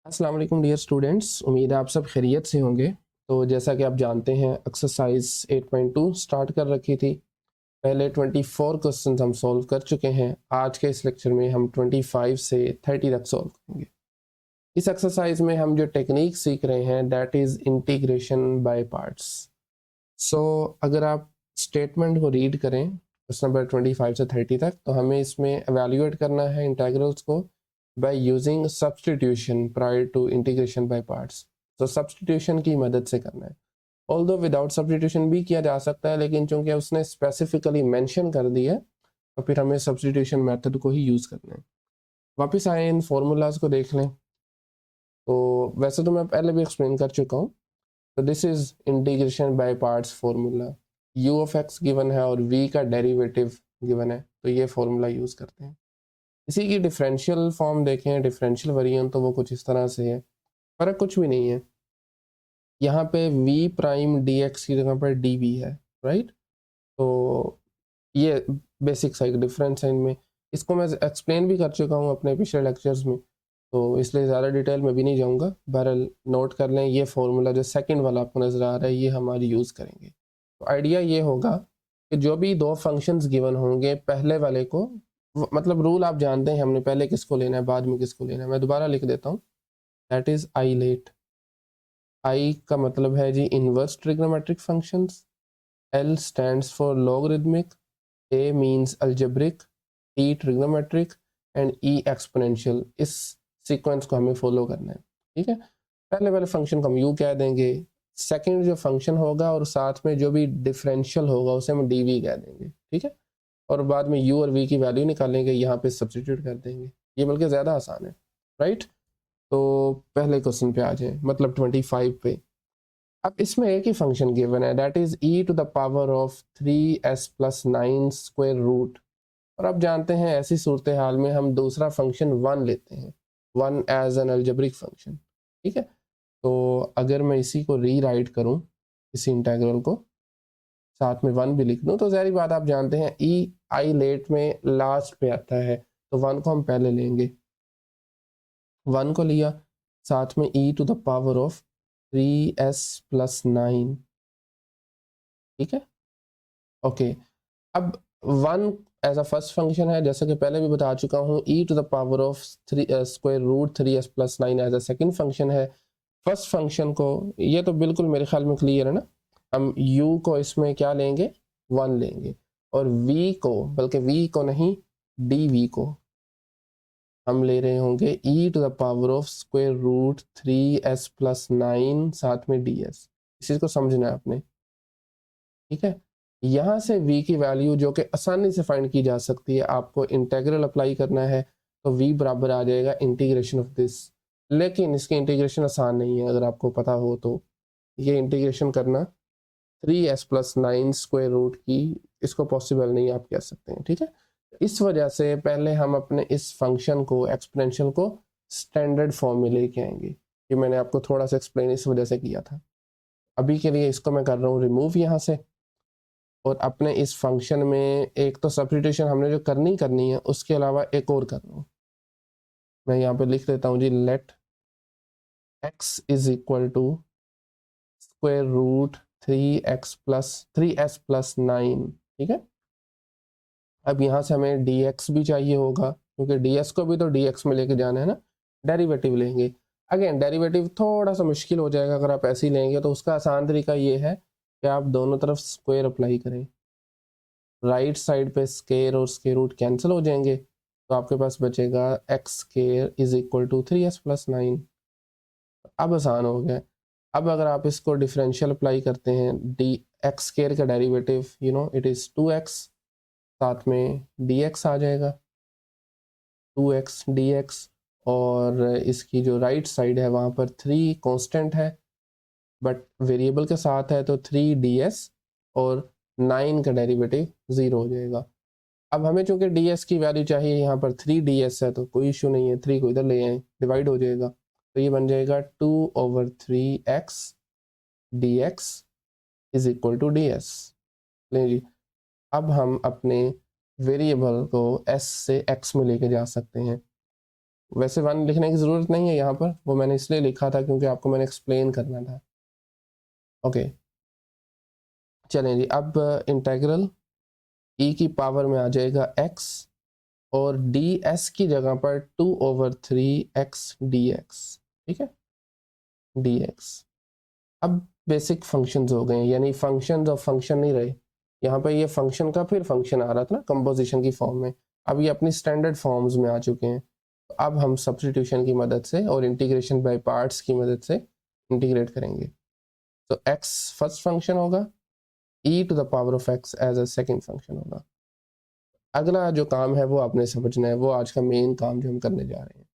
अस्सलाम वालेकुम dear students, उम्मीद है आप सब खैरियत से होंगे। तो जैसा कि आप जानते हैं एक्सरसाइज 8.2 स्टार्ट कर रखी थी। पहले 24 क्वेश्चंस हम सॉल्व कर चुके हैं। आज के इस लेक्चर में हम 25 से 30 तक सॉल्व करेंगे। इस एक्सरसाइज में हम जो टेक्निक सीख रहे हैं that is integration by parts. So अगर आप स्टेटमेंट को रीड करें क्वेश्चन नंबर 25 से 30 तक, तो हमें इसमें एवेल्यूएट करना है इंटीग्रल्स को by using substitution prior to integration by parts. तो सब्स्टिट्यूशन की मदद से करना है। ऑल्दो विदाउट सब्स्टिट्यूशन भी किया जा सकता है, लेकिन चूंकि उसने स्पेसिफिकली मेंशन कर दिया है तो फिर हमें सब्स्टिट्यूशन मेथड को ही यूज़ करना है। वापस आए इन फॉर्मूलाज को देख लें। तो वैसे तो मैं पहले भी एक्सप्लेन कर चुका हूँ। तो this is integration by parts formula. You of x given है और वी का डेरिवेटिव गिवन है, तो ये फॉर्मूला यूज़ करते हैं। इसी की डिफरेंशियल फॉर्म देखें, डिफरेंशियल वेरिएंट, तो वो कुछ इस तरह से है। फर्क कुछ भी नहीं है। यहाँ पे v प्राइम डी एक्स की जगह पर डी वी है, राइट। तो ये बेसिक सा एक डिफरेंस है इनमें। इसको मैं एक्सप्लेन भी कर चुका हूँ अपने पिछले लेक्चर्स में, तो इसलिए ज़्यादा डिटेल में भी नहीं जाऊँगा। बहरहाल नोट कर लें, ये फॉर्मूला जो सेकंड वाला आपको नज़र आ रहा है ये हमारी यूज़ करेंगे। तो आइडिया ये होगा कि जो भी दो फंक्शंस गिवन होंगे, पहले वाले को मतलब रूल आप जानते हैं, हमने पहले किसको लेना है बाद में किसको लेना है। मैं दोबारा लिख देता हूँ, दैट इज़ आई लेट। आई का मतलब है जी inverse trigonometric functions, L stands for logarithmic, A means algebraic, T trigonometric and E exponential. इस सीक्वेंस को हमें फॉलो करना है, ठीक है। पहले वाले फंक्शन को हम यू कह देंगे, सेकंड जो फंक्शन होगा और साथ में जो भी डिफरेंशियल होगा उसे हम डी वी कह देंगे, ठीक है। और बाद में यू और वी की वैल्यू निकालेंगे, यहाँ पे सब्सटीट्यूट कर देंगे। ये बल्कि ज़्यादा आसान है, राइट। तो पहले क्वेश्चन पे आ जाए, मतलब 25 पे। अब इसमें एक ही फंक्शन गिवन है, that is e to the power of 3s+9 square root. और अब जानते हैं ऐसी सूरत हाल में हम दूसरा फंक्शन 1 लेते हैं, 1 एज एन अलजेब्रिक फंक्शन, ठीक है। तो अगर मैं इसी को री राइट करूँ, इसी इंटीग्रल को साथ में 1 भी लिख दूँ, तो सारी बात आप जानते हैं ई आई लेट में लास्ट पे आता है, तो 1 को हम पहले लेंगे। 1 को लिया, साथ में e to the power of 3s+9, ठीक है। ओके, अब 1 एज अ फर्स्ट फंक्शन है, जैसा कि पहले भी बता चुका हूँ। E to the power of square root 3s+9 as a second function है। फर्स्ट फंक्शन को, ये तो बिल्कुल मेरे ख्याल में क्लियर है ना। हम u को इसमें क्या लेंगे, 1 लेंगे, और v को, बल्कि v को नहीं डी वी को हम ले रहे होंगे e to the power of square root 3s+9 साथ में ds। इस चीज़ को समझना है आपने, ठीक है। यहाँ से v की वैल्यू जो कि आसानी से फाइंड की जा सकती है, आपको इंटीग्रल अप्लाई करना है, तो v बराबर आ जाएगा इंटीग्रेशन ऑफ दिस। लेकिन इसकी इंटीग्रेशन आसान नहीं है, अगर आपको पता हो तो। ये इंटीग्रेशन करना 3s+9 स्क्वायर रूट की, इसको पॉसिबल नहीं आप कह सकते हैं, ठीक है। इस वजह से पहले हम अपने इस फंक्शन को, एक्सपोनेंशियल को, स्टैंडर्ड फॉर्म में लेके आएंगे। ये मैंने आपको थोड़ा सा एक्सप्लेन इस वजह से किया था। अभी के लिए इसको मैं कर रहा हूँ रिमूव यहाँ से, और अपने इस फंक्शन में एक तो सब्स्टिट्यूशन हमने जो करनी है, उसके अलावा एक और कर रहा हूँ। मैं यहाँ पे लिख देता हूँ जी, let x is equal to square root 3s+9, ठीक है। अब यहाँ से हमें dx भी चाहिए होगा, क्योंकि ds को भी तो dx में लेके जाना है ना। डेरिवेटिव लेंगे। अगेन डेरिवेटिव थोड़ा सा मुश्किल हो जाएगा अगर आप ऐसे ही लेंगे, तो उसका आसान तरीका ये है कि आप दोनों तरफ स्क्वायर अप्लाई करें। राइट साइड पे स्केयर और स्केयर रूट कैंसिल हो जाएंगे, तो आपके पास बचेगा x square is equal to 3s+9। अब आसान हो गया। अब अगर आप इसको डिफरेंशियल अप्लाई करते हैं, डी एक्स स्केयर का डेरिवेटिव इट इज़ 2x, साथ में dx आ जाएगा 2x dx, और इसकी जो राइट साइड है वहाँ पर 3 कांस्टेंट है, बट वेरिएबल के साथ है, तो 3ds, और 9 का डेरिवेटिव 0 हो जाएगा। अब हमें चूंकि ds की वैल्यू चाहिए, यहाँ पर 3ds है, तो कोई इशू नहीं है, 3 को इधर ले आए, डिवाइड हो जाएगा, तो ये बन जाएगा 2/3x dx is equal to ds। लें जी, अब हम अपने वेरिएबल को s से x में लेके जा सकते हैं। वैसे 1 लिखने की ज़रूरत नहीं है यहाँ पर, वो मैंने इसलिए लिखा था क्योंकि आपको मैंने एक्सप्लेन करना था। ओके, चलें जी, अब इंटेग्रल ई की पावर में आ जाएगा x और ds की जगह पर 2/3x dx, ठीक है, dx। अब बेसिक फंक्शंस हो गए, यानी फंक्शंस और फंक्शन नहीं रहे। यहाँ पे ये फंक्शन का फिर फंक्शन आ रहा था ना कंपोजिशन की फॉर्म में, अब ये अपनी स्टैंडर्ड फॉर्म्स में आ चुके हैं। तो अब हम सब्स्टिट्यूशन की मदद से और इंटीग्रेशन बाय पार्ट्स की मदद से इंटीग्रेट करेंगे। तो x फर्स्ट फंक्शन होगा, e to the power of x as a second function होगा। अगला जो काम है वो आपने समझना है, वो आज का मेन काम जो हम करने जा रहे हैं।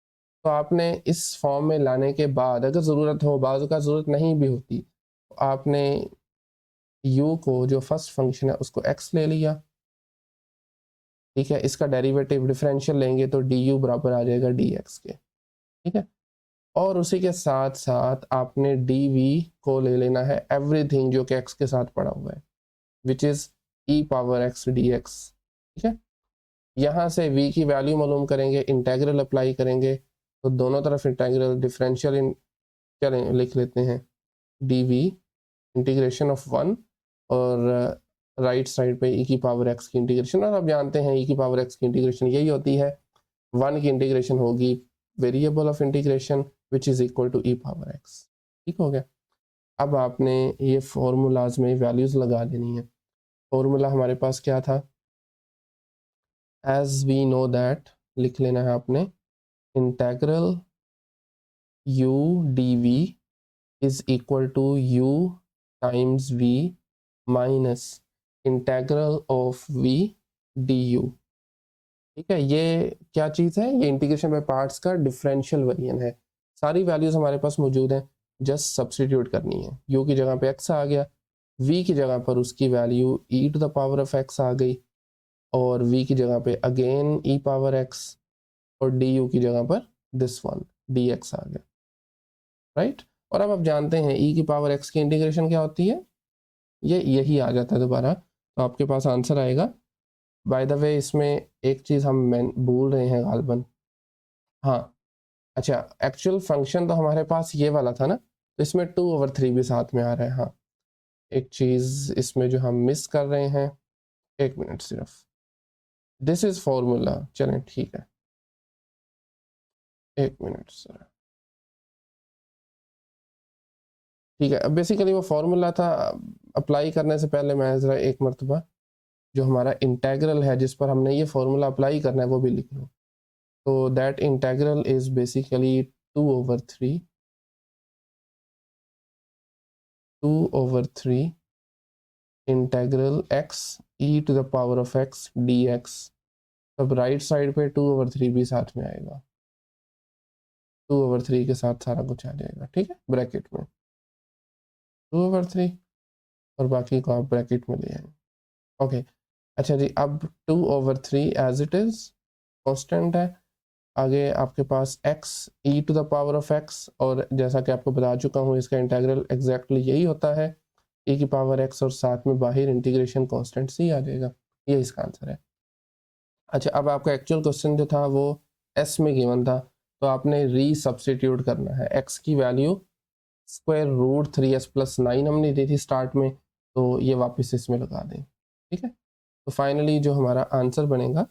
तो आपने इस फॉर्म में लाने के बाद अगर ज़रूरत हो, बाज़ का ज़रूरत नहीं भी होती, तो आपने u को जो फर्स्ट फंक्शन है उसको x ले लिया, ठीक है, इसका डेरिवेटिव डिफरेंशियल लेंगे तो du बराबर आ जाएगा dx के, ठीक है। और उसी के साथ साथ आपने dv को ले लेना है एवरीथिंग जो कि x के साथ पड़ा हुआ है, which is e power x dx, ठीक है। यहाँ से v की वैल्यू मालूम करेंगे, इंटेग्रल अप्लाई करेंगे, तो दोनों तरफ इंटेग्रल डिफरेंशियल चलें लिख लेते हैं, dv इंटीग्रेशन ऑफ 1 और राइट साइड पे e की पावर x की इंटीग्रेशन। और आप जानते हैं e की पावर x की इंटीग्रेशन यही होती है, 1 की इंटीग्रेशन होगी variable of integration which is equal to e power x, ठीक हो गया। अब आपने ये फॉर्मूलाज में वैल्यूज़ लगा देनी है। फॉर्मूला हमारे पास क्या था, एज वी नो दैट, लिख लेना है आपने, integral u dv is equal to u times v minus integral of v du, ठीक है। ये क्या चीज़ है, ये इंटीग्रेशन बाय पार्ट्स का डिफरेंशियल वेरिएंट है। सारी वैल्यूज हमारे पास मौजूद हैं, जस्ट सब्स्टिट्यूट करनी है। u की जगह पे x आ गया, v की जगह पर उसकी value e to the power of x आ गई, और v की जगह पे अगेन e पावर x, और du की जगह पर दिस वन dx आ गया, राइट। और अब आप जानते हैं e की पावर x की इंटीग्रेशन क्या होती है, ये यही आ जाता है दोबारा, तो आपके पास आंसर आएगा। बाय द वे इसमें एक चीज़ हम भूल रहे हैं गालबन, हाँ, अच्छा, एक्चुअल फंक्शन तो हमारे पास ये वाला था ना, तो इसमें 2/3 भी साथ में आ रहा है। हाँ, एक चीज़ इसमें जो हम मिस कर रहे हैं, एक मिनट सिर्फ, दिस इज फॉर्मूला, चलें ठीक है, एक मिनट सर, ठीक है। अब बेसिकली वो फॉर्मूला था, अप्लाई करने से पहले मैं ज़रा एक मरतबा जो हमारा इंटेग्रल है जिस पर हमने ये फॉर्मूला अप्लाई करना है वो भी लिख लूँ। तो that integral is basically 2/3 integral x e to the power of x dx। तब राइट साइड पे 2/3 भी साथ में आएगा, 2/3 के साथ सारा कुछ आ जाएगा, ठीक है, ब्रैकेट में 2/3, और बाकी को आप ब्रैकेट में ले आएंगे। ओके, अच्छा जी, अब 2/3 एज इट इज़ कॉन्स्टेंट है। आगे आपके पास x e to the power of x, और जैसा कि आपको बता चुका हूँ इसका इंटेग्रल एग्जैक्टली यही होता है, e की पावर x, और साथ में बाहर इंटीग्रेशन कांस्टेंट सी आ जाएगा, ये इसका आंसर है। अच्छा, अब आपका एक्चुअल क्वेश्चन जो था वो s में गिवन था, तो आपने री सब्सटीट्यूट करना है। x की वैल्यू √3s+9 हमने दी थी स्टार्ट में, तो ये वापस इसमें लगा दें, ठीक है। तो फाइनली जो हमारा आंसर बनेगा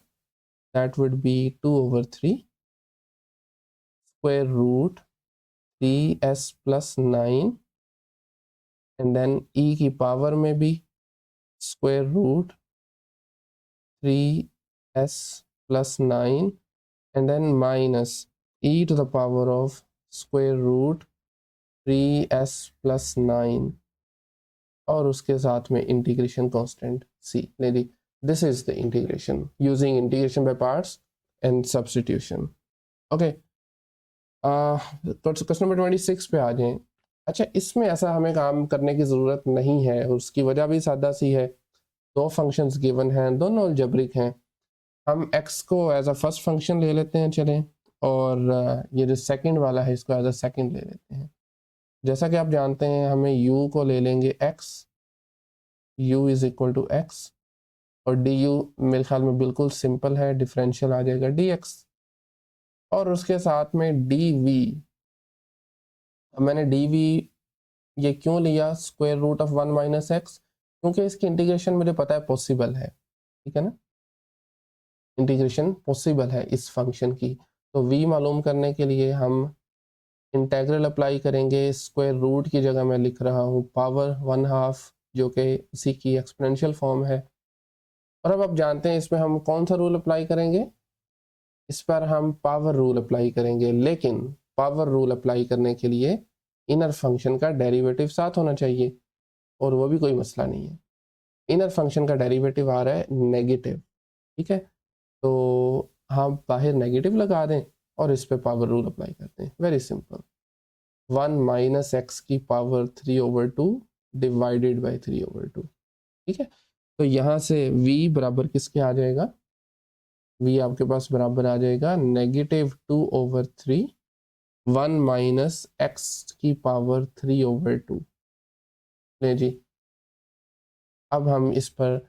that would be 2/3 √3s+9, and then e की पावर में भी √3s+9, and then minus e to the power of √3s+9, और उसके साथ में इंटीग्रेशन कांस्टेंट c ले ली। This is the integration using integration by parts and substitution. Okay, question number 26 पे आ जाएं। अच्छा, इसमें ऐसा हमें काम करने की ज़रूरत नहीं है, उसकी वजह भी सादा सी है। दो फंक्शंस गिवन हैं, दोनों अलजेब्रिक हैं, हम x को एज अ फर्स्ट फंक्शन ले लेते हैं, चलें, और ये जो सेकंड वाला है इसको एज अ सेकंड ले लेते हैं। जैसा कि आप जानते हैं हमें u को ले लेंगे x, u is equal to x, और du मेरे ख्याल में बिल्कुल सिंपल है, डिफरेंशियल आ जाएगा dx, और उसके साथ में डी वी। अब मैंने डी वी ये क्यों लिया square root of 1 minus x, क्योंकि इसकी इंटीग्रेशन मुझे पता है पॉसिबल है, ठीक है ना, इंटीग्रेशन पॉसिबल है इस फंक्शन की। तो v मालूम करने के लिए हम इंटेग्रल अप्लाई करेंगे, स्क्वायर रूट की जगह मैं लिख रहा हूँ पावर 1/2 जो कि इसी की एक्सपोनेंशियल फॉर्म है। और अब आप जानते हैं इसमें हम कौन सा रूल अप्लाई करेंगे, इस पर हम पावर रूल अप्लाई करेंगे, लेकिन पावर रूल अप्लाई करने के लिए इनर फंक्शन का डेरिवेटिव साथ होना चाहिए, और वो भी कोई मसला नहीं है। इनर फंक्शन का डेरिवेटिव आ रहा है नेगेटिव, ठीक है, तो हम बाहर नेगेटिव लगा दें और इस पे पावर रूल अप्लाई करते हैं। वेरी सिंपल, 1 माइनस एक्स की पावर 3/2 डिवाइडेड बाई 3/2, ठीक है। तो यहाँ से v बराबर किसके आ जाएगा, v आपके पास बराबर आ जाएगा -2/3 1 माइनस एक्स की पावर 3/2। ले जी, अब हम इस पर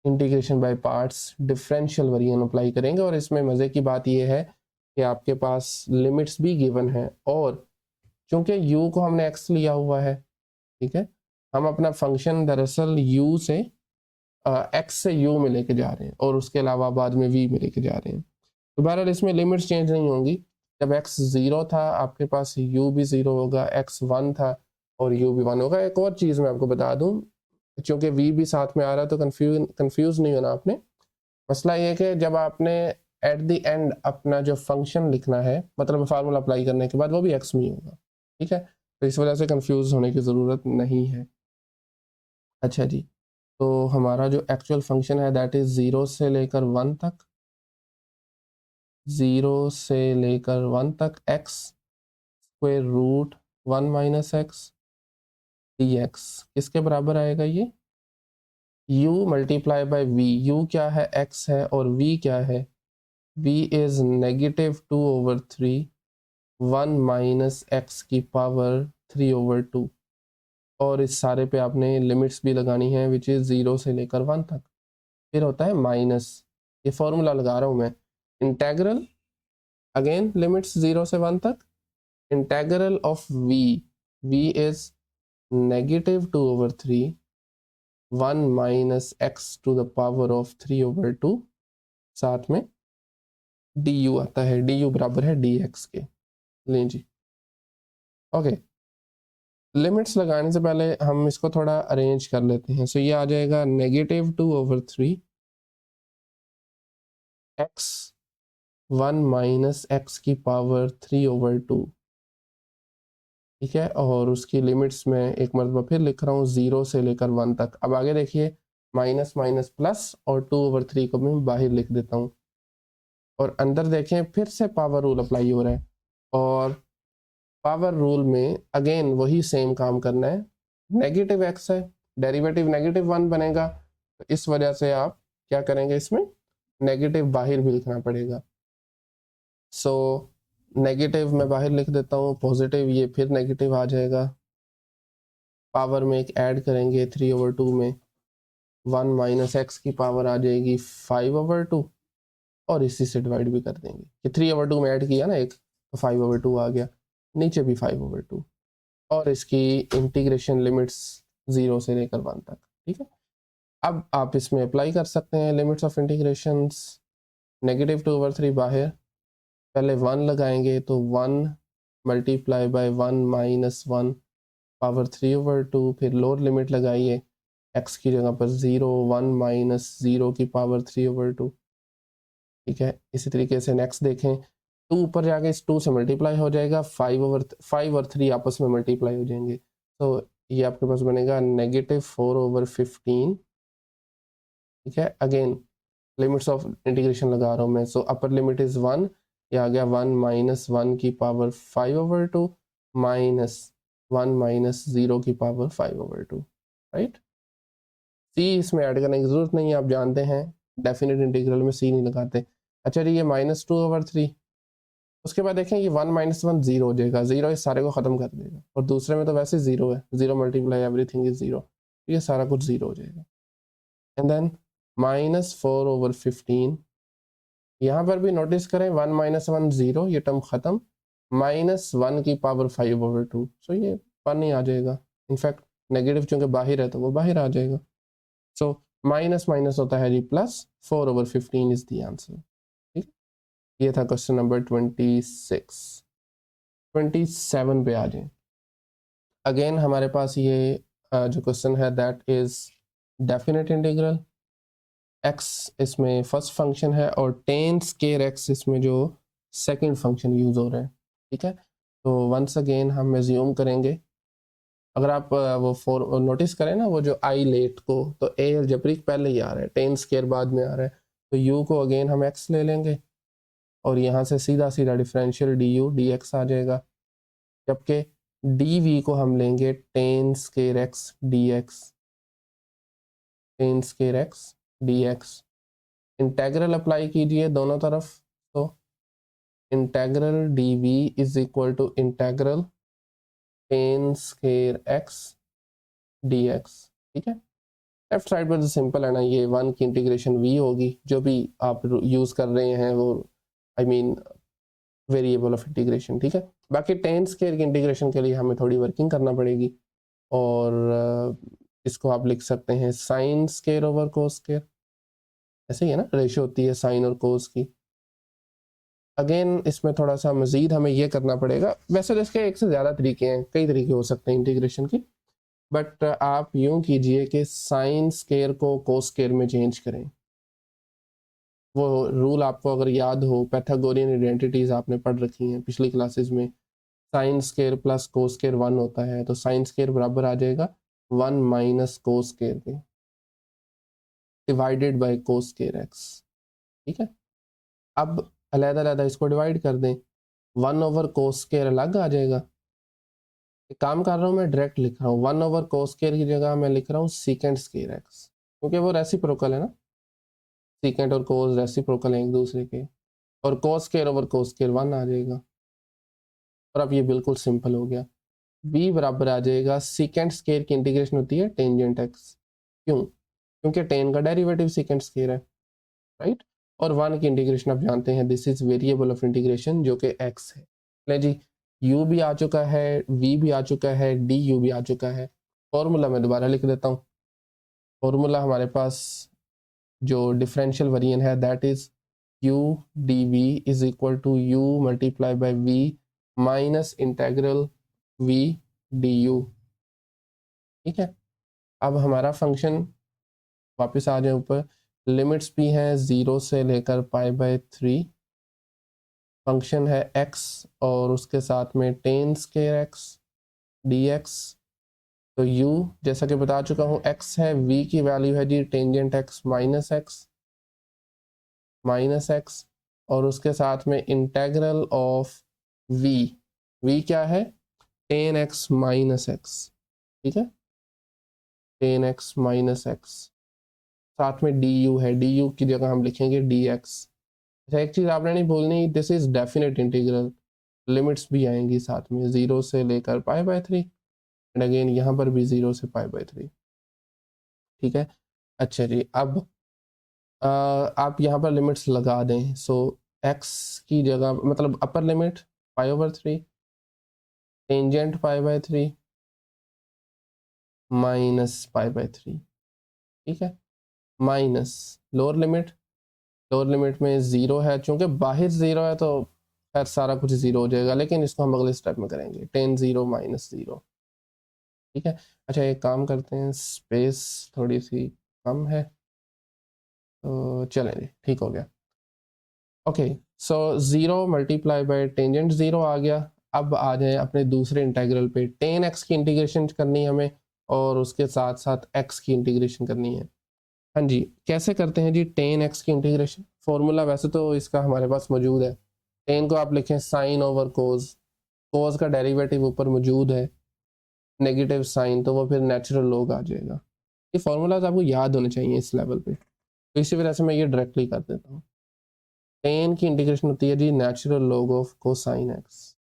integration by parts differential variation apply करेंगे, और इसमें मज़े की बात यह है कि आपके पास लिमिट्स भी गिवन है, और चूंकि u को हमने x लिया हुआ है, ठीक है, हम अपना फंक्शन दरअसल u से x से u में लेके जा रहे हैं, और उसके अलावा बाद में v में लेके जा रहे हैं। तो बहरहाल इसमें लिमिट्स चेंज नहीं होंगी। जब x 0 था आपके पास u भी 0 होगा, x 1 था और u भी 1 होगा। एक और चीज़ मैं आपको बता दूं, चूँकि v भी साथ में आ रहा है तो कंफ्यूज नहीं होना आपने। मसला ये है कि जब आपने एट द एंड अपना जो फंक्शन लिखना है, मतलब फार्मूला अप्लाई करने के बाद, वो भी x में ही होगा, ठीक है, तो इस वजह से कंफ्यूज होने की ज़रूरत नहीं है। अच्छा जी, तो हमारा जो एक्चुअल फंक्शन है दैट इज़ 0 से लेकर 1 तक, 0 से लेकर 1 तक x square root 1 minus x d x किसके बराबर आएगा, ये u multiply by v। u क्या है, x है, और v क्या है, v इज -2/3 1 माइनस एक्स की पावर 3/2। और इस सारे पे आपने लिमिट्स भी लगानी है विच इज़ 0 से लेकर 1 तक। फिर होता है माइनस, ये फॉर्मूला लगा रहा हूँ मैं, इंटेग्रल अगेन लिमिट्स 0 से 1 तक, integral of v, v is -2/3 1 minus x to the power of 3/2, साथ में du आता है, du बराबर है dx के। लें जी, ओके, लिमिट्स लगाने से पहले हम इसको थोड़ा अरेंज कर लेते हैं। सो ये आ जाएगा -2/3 x 1 माइनस एक्स की पावर 3/2, ठीक है, और उसकी लिमिट्स में एक मरतबा फिर लिख रहा हूँ 0 से लेकर 1 तक। अब आगे देखिए, माइनस माइनस प्लस, और 2/3 को मैं बाहर लिख देता हूँ, और अंदर देखें फिर से पावर रूल अप्लाई हो रहा है, और पावर रूल में अगेन वही सेम काम करना है। नेगेटिव एक्स है, डेरिवेटिव -1 बनेगा, तो इस वजह से आप क्या करेंगे, इसमें नेगेटिव बाहर भी लिखना पड़ेगा। सो नेगेटिव मैं बाहर लिख देता हूँ, पॉजिटिव ये फिर नेगेटिव आ जाएगा, पावर में एक ऐड करेंगे 3/2 में, 1 माइनस एक्स की पावर आ जाएगी 5/2, और इसी से डिवाइड भी कर देंगे कि 3/2 में ऐड किया ना एक, तो 5/2 आ गया, नीचे भी 5/2, और इसकी इंटीग्रेशन लिमिट्स 0 से लेकर 1 तक, ठीक है। अब आप इसमें अप्लाई कर सकते हैं लिमिट्स ऑफ इंटीग्रेशंस, -2/3 बाहर, पहले 1 लगाएंगे तो 1 मल्टीप्लाई बाय 1 माइनस 1 पावर 3/2, फिर लोअर लिमिट लगाइए, x की जगह पर 0, 1 माइनस 0 की पावर 3/2, ठीक है। इसी तरीके से नेक्स्ट देखें, 2 ऊपर जाके इस 2 से मल्टीप्लाई हो जाएगा, 5 और 3 आपस में मल्टीप्लाई हो जाएंगे, तो ये आपके पास बनेगा -4/15, ठीक है। अगेन लिमिट्स ऑफ इंटीग्रेशन लगा रहा हूँ मैं, सो अपर लिमिट इज 1, ये आ गया 1 माइनस 1 की पावर 5/2 माइनस 1 माइनस 0 की पावर 5/2, राइट। सी इसमें ऐड करने की जरूरत नहीं है, आप जानते हैं डेफिनेट इंटीग्रल में सी नहीं लगाते। अच्छा जी, ये -2/3, उसके बाद देखें ये 1 माइनस 1 0 हो जाएगा, 0 इस सारे को ख़त्म कर देगा, और दूसरे में तो वैसे 0 है, 0 मल्टीप्लाई एवरीथिंग इज 0, ये सारा कुछ 0 हो जाएगा। एंड देन -4/15 यहाँ पर भी नोटिस करें 1 माइनस 1 0, ये टर्म खत्म, -1 की पावर 5/2, सो ये 1 ही आ जाएगा। इनफैक्ट नेगेटिव चूंकि बाहर है तो वो बाहर आ जाएगा। सो माइनस माइनस होता है जी प्लस, 4/15 इज द आंसर। ठीक, ये था क्वेश्चन नंबर 26। 27 पे आ जाए। अगेन हमारे पास ये जो क्वेश्चन है that is definite integral. x इसमें फर्स्ट फंक्शन है और टेन स्केयर x इसमें जो सेकंड फंक्शन यूज हो रहा है। ठीक है, तो वंस अगेन हम एज्यूम करेंगे, अगर आप वो फोर नोटिस करें ना, वो जो आई लेट को, तो ए अलजेब्रिक पहले ही आ रहा है, टेन स्केयर बाद में आ रहा है, तो u को अगेन हम x ले लेंगे और यहाँ से सीधा सीधा डिफरेंशियल du dx आ जाएगा, जबकि dv को हम लेंगे tan square x dx, tan square x dx। Integral apply कीजिए दोनों तरफ, तो इंटेग्रल dv is equal to integral tan square x dx। ठीक है, लेफ्ट साइड पर तो सिंपल है ना, ये 1 की इंटीग्रेशन v होगी, जो भी आप यूज कर रहे हैं वो I mean variable of integration. ठीक है, बाकी टेन स्केयर की इंटीग्रेशन के लिए हमें थोड़ी वर्किंग करना पड़ेगी, और इसको आप लिख सकते हैं sine square over cos square, ऐसे ही है ना, रेशियो होती है साइन और कोस की। अगेन इसमें थोड़ा सा मजीद हमें ये करना पड़ेगा, वैसे तो इसके एक से ज़्यादा तरीके हैं, कई तरीके हो सकते हैं इंटीग्रेशन की, बट आप यूं कीजिए कि साइन स्केयर को कोस स्केयर में चेंज करें। वो रूल आपको अगर याद हो, पैथागोरियन आइडेंटिटीज आपने पढ़ रखी हैं पिछली क्लासेस में, sine square plus cos square 1 होता है, तो साइन स्केयर बराबर आ जाएगा 1 माइनस कोस स्केयर के divided by cos square x. ठीक है, अब अलग-अलग इसको डिवाइड कर दें, 1/कोस स्केयर अलग आ जाएगा। एक काम कर रहा हूँ मैं, डायरेक्ट लिख रहा हूँ 1/कोस स्केयर की जगह मैं लिख रहा हूँ सीकेंट स्केयर एक्स, क्योंकि वो रेसिप्रोकल है ना, सीकेंट और कोस रेसिप्रोकल हैं एक दूसरे के, और cos square over cos square 1 आ जाएगा। और अब ये बिल्कुल सिंपल हो गया, v बराबर आ जाएगा सीकेंट स्केयर की इंटीग्रेशन होती है टेंजेंट एक्स, क्यों? क्योंकि टेन का डेरिवेटिव सीकेंट स्केयर है, राइट, और 1 की इंटीग्रेशन आप जानते हैं this is variable of integration जो कि x है। ले जी, u भी आ चुका है, v भी आ चुका है, du भी आ चुका है। फॉर्मूला मैं दोबारा लिख देता हूँ, फॉर्मूला हमारे पास जो डिफरेंशियल वेरिएंट है that is u dv is equal to u multiply by v minus integral v du। ठीक है, अब हमारा फंक्शन वापस आ जाए ऊपर, लिमिट्स भी हैं 0 से लेकर π/3, फंक्शन है x और उसके साथ में टेन स्केयर x dx। तो u जैसा कि बता चुका हूँ x है, v की वैल्यू है जी टेंजेंट x माइनस x, और उसके साथ में इंटेग्रल ऑफ v क्या है, टेन x माइनस x। ठीक है, टेन x माइनस x, साथ में du है, du की जगह हम लिखेंगे dx। अच्छा, एक चीज़ आपने नहीं भूलनी, this is definite integral, limits भी आएंगी साथ में 0 से लेकर π/3, एंड अगेन यहाँ पर भी 0 से π/3। ठीक है, अच्छा जी, अब आप यहाँ पर लिमिट्स लगा दें, सो x की जगह मतलब अपर लिमिट π/3, टेंजेंट π/3 माइनस π/3। ठीक है, माइनस लोअर लिमिट में 0 है, चूंकि बाहर 0 है तो खैर सारा कुछ 0 हो जाएगा, लेकिन इसको हम अगले स्टेप में करेंगे, टेन 0 माइनस 0। ठीक है, अच्छा एक काम करते हैं, स्पेस थोड़ी सी कम है तो चलें जी, ठीक हो गया। Okay, so 0 multiply by tangent 0 आ गया। अब आ जाए अपने दूसरे इंटीग्रल पे, टेन एक्स की इंटीग्रेशन करनी है हमें और उसके साथ साथ x की इंटीग्रेशन करनी है। हाँ जी, कैसे करते हैं जी टेन एक्स की इंटीग्रेशन? फॉर्मूला वैसे तो इसका हमारे पास मौजूद है, टेन को आप लिखें साइन ओवर कोस, कोस का डेरिवेटिव ऊपर मौजूद है, नेगेटिव साइन, तो वो फिर नेचुरल लॉग आ जाएगा। ये फॉर्मूलाज आपको याद होने चाहिए इस लेवल पे, तो इसी वजह से मैं ये डायरेक्टली कर देता हूँ। टेन की इंटीग्रेशन होती है जी natural log of cosine x.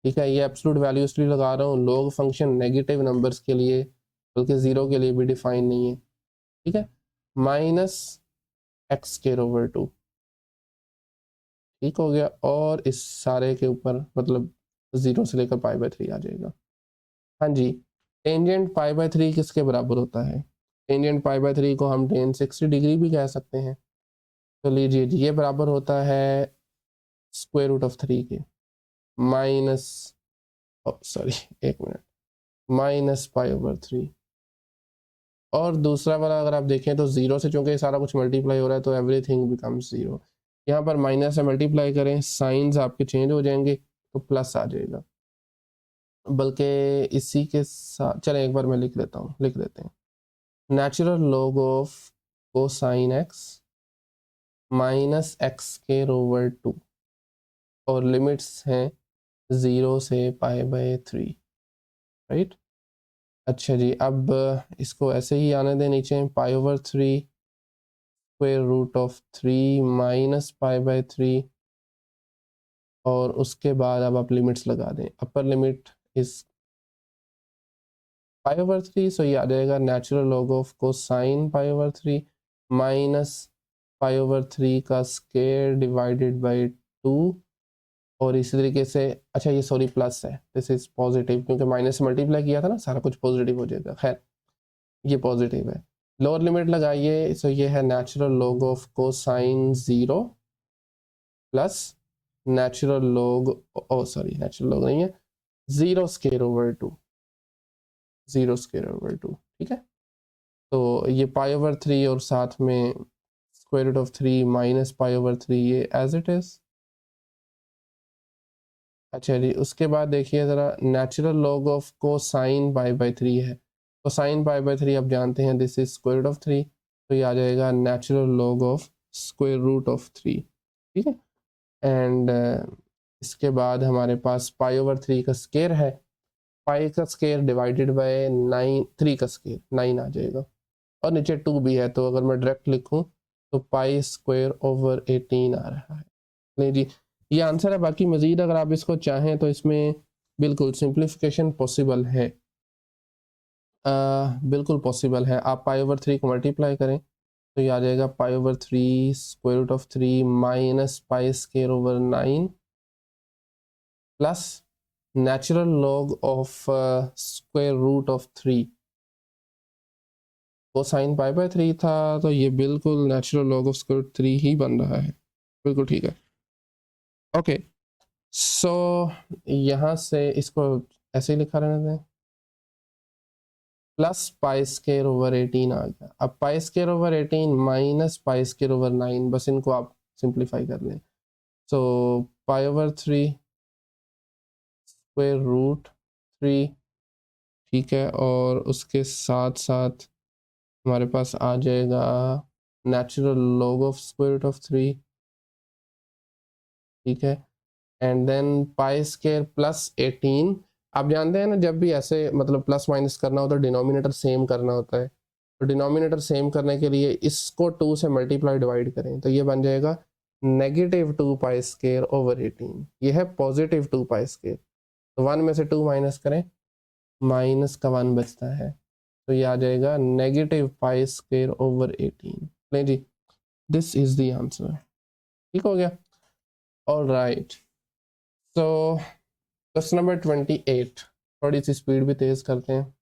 ठीक है, ये एब्सोल्यूट वैल्यू इसलिए लगा रहा हूँ, लॉग फंक्शन नेगेटिव नंबर्स के लिए, बल्कि 0 के लिए भी डिफाइन नहीं है। ठीक है, माइनस एक्स स्क्वायर ओवर 2। ठीक हो गया। और इस सारे के ऊपर मतलब 0 से लेकर π/3 आ जाएगा। हाँ जी, टेंजेंट π/3 किसके बराबर होता है? टेंजेंट π/3 को हम tan 60 डिग्री भी कह सकते हैं। तो लीजिए जी, ये बराबर होता है √3 के माइनस, सॉरी एक मिनट, -π/3। और दूसरा वाला अगर आप देखें तो 0 से, चूंकि सारा कुछ मल्टीप्लाई हो रहा है तो एवरीथिंग बिकम्स 0। यहाँ पर माइनस से मल्टीप्लाई करें, साइंस आपके चेंज हो जाएंगे तो प्लस आ जाएगा। बल्कि इसी के साथ चलें एक बार मैं लिख देते हैं। Natural log of cosine x -x²/2 और लिमिट्स हैं 0 से π/3, राइट। अच्छा जी, अब इसको ऐसे ही आने दें नीचे, π/3 √3 -π/3, और उसके बाद अब आप लिमिट्स लगा दें। अपर लिमिट इस π/3, सो ये आ जाएगा नेचुरल लॉग ऑफ कोसाइन π/3 -π/3 का स्क्वायर डिवाइडेड बाय 2। और इसी तरीके से, अच्छा ये सॉरी प्लस है, दिस इज पॉजिटिव, क्योंकि माइनस से मल्टीप्लाई किया था ना, सारा कुछ पॉजिटिव हो जाएगा। खैर ये पॉजिटिव है। लोअर लिमिट लगाइए, सो ये है natural log of cosine 0 plus natural log, oh sorry natural log नहीं है, 0²/2, 0²/2, ठीक है। तो ये π/3 और साथ में √3 -π/3, ये एज इट इज। अच्छा जी, उसके बाद देखिए ज़रा, नेचुरल लॉग ऑफ कोसाइन π/3 है। कोसाइन π/3 आप जानते हैं दिस इज √3, तो ये आ जाएगा नेचुरल लॉग ऑफ √3, ठीक है। एंड इसके बाद हमारे पास π/3 का स्क्वायर है, पाई का स्क्वायर डिवाइडेड बाय 9, 3 का स्क्वायर 9 आ जाएगा, और नीचे 2 भी है, तो अगर मैं डायरेक्ट लिखूं तो π²/18 आ रहा है। नहीं जी, ये आंसर है। बाकी मजीद अगर आप इसको चाहें तो इसमें बिल्कुल सिंप्लीफिकेशन पॉसिबल है, बिल्कुल पॉसिबल है। आप π/3 को मल्टीप्लाई करें तो ये आ जाएगा π/3 √3 -π²/9 plus natural log of √3। Cosine π/3 था, तो ये बिल्कुल नेचुरल लॉग ऑफ √3 ही बन रहा है। बिल्कुल ठीक है। ओके, सो यहाँ से इसको ऐसे ही लिखा रहने दें, प्लस π²/18 आ गया। अब π²/18 माइनस π²/9, बस इनको आप सिंप्लीफाई कर लें। सो π/3 √3, ठीक है, और उसके साथ साथ हमारे पास आ जाएगा नेचुरल लॉग ऑफ √3, ठीक है, एंड देन π² प्लस 18। आप जानते हैं ना, जब भी ऐसे मतलब प्लस माइनस करना होता है, डिनोमिनेटर सेम करना होता है, तो डिनोमिनेटर सेम करने के लिए इसको 2 से मल्टीप्लाई डिवाइड करें, तो ये बन जाएगा -2π²/18। ये है पॉजिटिव 2π², तो 1 में से 2 माइनस करें, माइनस का 1 बचता है, तो ये आ जाएगा -π²/18। नहीं जी, दिस इज द आंसर, ठीक हो गया। All right, so question number 28, थोड़ी सी स्पीड भी तेज करते हैं।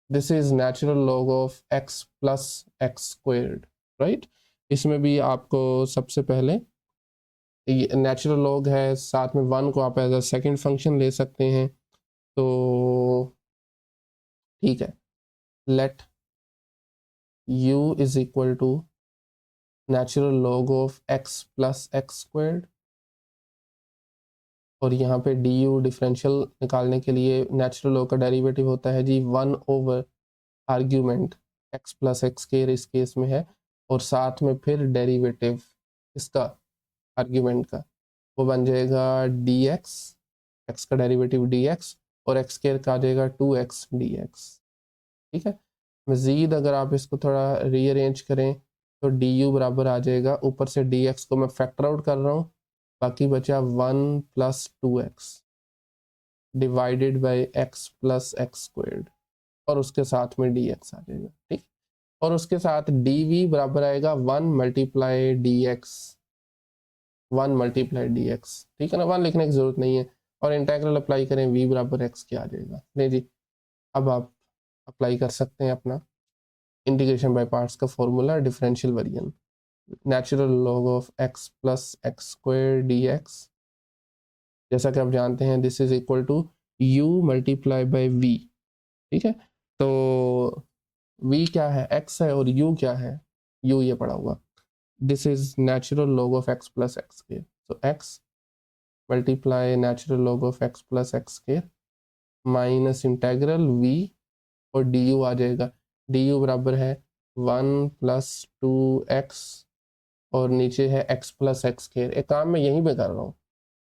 This is natural log of x plus x², right. इसमें भी आपको सबसे पहले नेचुरल लॉग है, साथ में 1 को आप एज अ सेकेंड फंक्शन ले सकते हैं, तो ठीक है। Let u is equal to natural log of x plus x², और यहाँ पे du डिफरेंशियल निकालने के लिए नेचुरल लॉग का डेरिवेटिव होता है जी 1 over argument x plus x² इस केस में है, और साथ में फिर डेरिवेटिव इसका आर्ग्यूमेंट का, वो बन जाएगा dx, x का डेरिवेटिव dx, और x² का आ जाएगा 2x dx, ठीक है। मज़ीद अगर आप इसको थोड़ा रीअरेंज करें तो du बराबर आ जाएगा, ऊपर से dx को मैं फैक्टर आउट कर रहा हूँ, बाकी बचा 1 plus 2x divided by x plus x², और उसके साथ में dx आ जाएगा, ठीक। और उसके साथ dv बराबर आएगा 1 multiply dx 1 multiply D x, ठीक है ना, 1 लिखने की जरूरत नहीं है। और इंटेग्रल अप्लाई करें v बराबर x क्या आ जाएगा। नहीं जी, अब आप अप्लाई कर सकते हैं अपना इंटीग्रेशन बाय पार्ट्स का formula, differential variant, natural log of x plus x square d x. जैसा कि आप जानते हैं this is equal to u multiply by v, ठीक है। तो v क्या है, x है, और u क्या है, u ये पड़ा हुआ, this is natural log of x plus x square. तो x multiply natural log of x plus x square minus integral v, और du आ जाएगा, du बराबर है 1 प्लस 2x, और नीचे है x प्लस एक्स स्क्वायर। एक काम मैं यहीं पे कर रहा हूँ,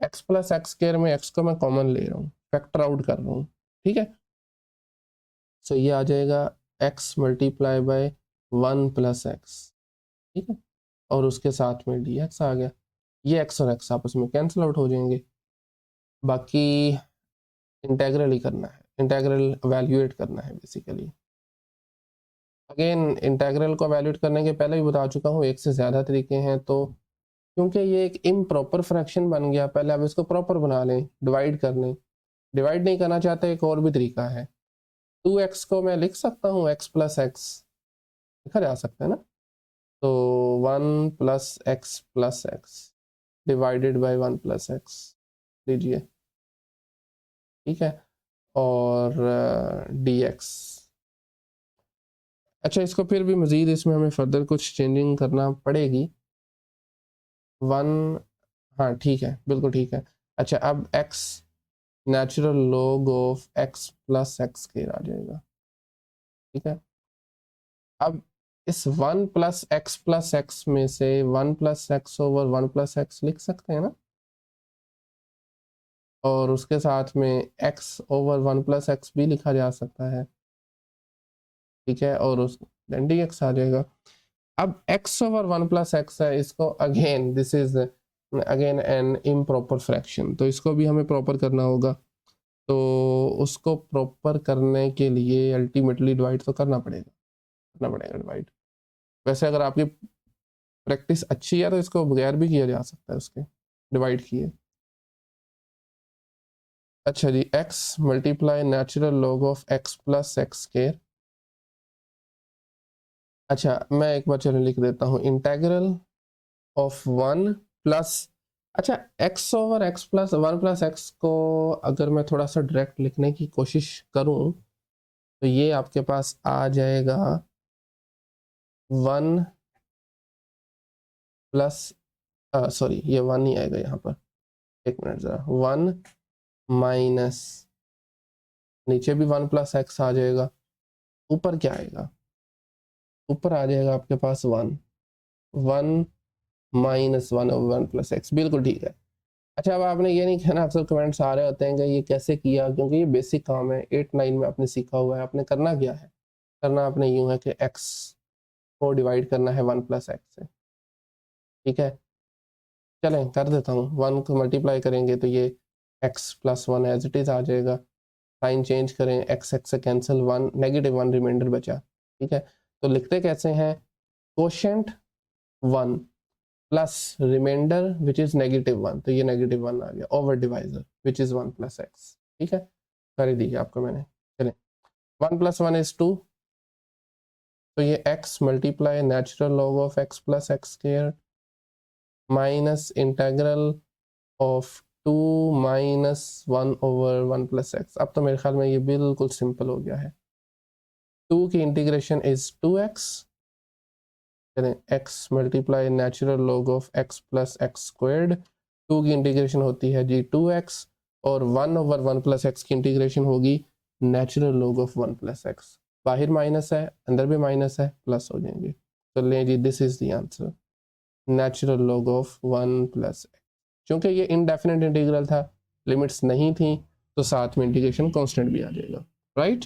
x प्लस एक्स स्क्वायर में x को मैं कॉमन ले रहा हूँ, फैक्टर आउट कर रहा हूँ, ठीक है। सो ये आ जाएगा x multiply by 1 plus x, ठीक है, और उसके साथ में dx आ गया। ये x और x आपस में कैंसिल आउट हो जाएंगे, बाकी इंटेग्रल ही करना है, इंटेग्रल वैल्यूएट करना है बेसिकली। अगेन इंटेग्रल को वैल्यूएट करने के पहले भी बता चुका हूँ, एक से ज़्यादा तरीके हैं, तो क्योंकि ये एक इम्प्रॉपर फ्रैक्शन बन गया, पहले आप इसको प्रॉपर बना लें, डिवाइड कर लें। डिवाइड नहीं करना चाहते, एक और भी तरीका है, 2x को मैं लिख सकता हूँ x प्लस एक्स, लिखा जा सकता है ना। तो 1 plus x divided by 1 plus x लीजिए, ठीक है, और dx। अच्छा, इसको फिर भी मज़ीद इसमें हमें फर्दर कुछ चेंजिंग करना पड़ेगी। 1, हाँ ठीक है, बिल्कुल ठीक है। अच्छा, अब x natural log of x plus x square आ जाएगा, ठीक है। अब इस 1 प्लस एक्स में से 1 plus x over 1 plus x लिख सकते हैं ना, और उसके साथ में x ओवर 1 प्लस एक्स भी लिखा जा सकता है, ठीक है, और उस डी एक्स आ जाएगा। अब x ओवर 1 प्लस एक्स है, इसको again this is again an improper fraction, तो इसको भी हमें प्रॉपर करना होगा। तो उसको प्रॉपर करने के लिए अल्टीमेटली डिवाइड तो करना पड़ेगा डिवाइड। वैसे अगर आपकी प्रैक्टिस अच्छी है तो इसको बगैर भी किया जा सकता है उसके, डिवाइड किए। अच्छा जी, x multiply natural log of x plus x square. अच्छा, मैं एक बार चलो लिख देता हूँ, इंटेग्रल ऑफ 1 प्लस, अच्छा x over x plus 1 plus x को अगर मैं थोड़ा सा डायरेक्ट लिखने की कोशिश करूँ तो ये आपके पास आ जाएगा 1 प्लस, सॉरी ये 1 नहीं आएगा यहाँ पर, एक मिनट ज़रा, 1 माइनस, नीचे भी 1 प्लस एक्स आ जाएगा, ऊपर क्या आएगा, ऊपर आ जाएगा आपके पास 1 माइनस 1 ओवर 1 प्लस एक्स, बिल्कुल ठीक है। अच्छा, अब आपने ये नहीं कहना, अक्सर कमेंट्स आ रहे होते हैं कि ये कैसे किया, क्योंकि ये बेसिक काम है, 8-9 में आपने सीखा हुआ है। आपने करना क्या है, करना आपने यूँ है कि x को डिवाइड करना है 1 प्लस एक्स से, ठीक है। चलें कर देता हूँ, 1 को मल्टीप्लाई करेंगे तो ये x plus 1 as it is आ जाएगा, साइन चेंज करें, x से कैंसिल, 1 -1 रिमाइंडर बचा, ठीक है। तो लिखते कैसे हैं, quotient 1 plus remainder which is -1, तो ये -1 आ गया, over divisor which is 1 plus x, ठीक है, कर ही दिया आपको मैंने। चलें, 1 प्लस 1 इज़ 2, तो ये x multiply natural log of x plus x square minus integral of 2 minus 1 over 1 plus x. अब तो मेरे ख्याल में ये बिल्कुल सिंपल हो गया है। 2 की इंटीग्रेशन इज 2x, चलें x multiply natural log of x plus x squared, 2 की इंटीग्रेशन होती है जी 2x, और 1 ओवर 1 प्लस एक्स की इंटीग्रेशन होगी natural log of 1 plus x. बाहर माइनस है, अंदर भी माइनस है, प्लस हो जाएंगे। तो लें जी, this is the answer, natural log of 1 plus x. क्योंकि ये इनडेफिनेट इंटीग्रल था, लिमिट्स नहीं थी, तो साथ में इंटीग्रेशन कांस्टेंट भी आ जाएगा, right.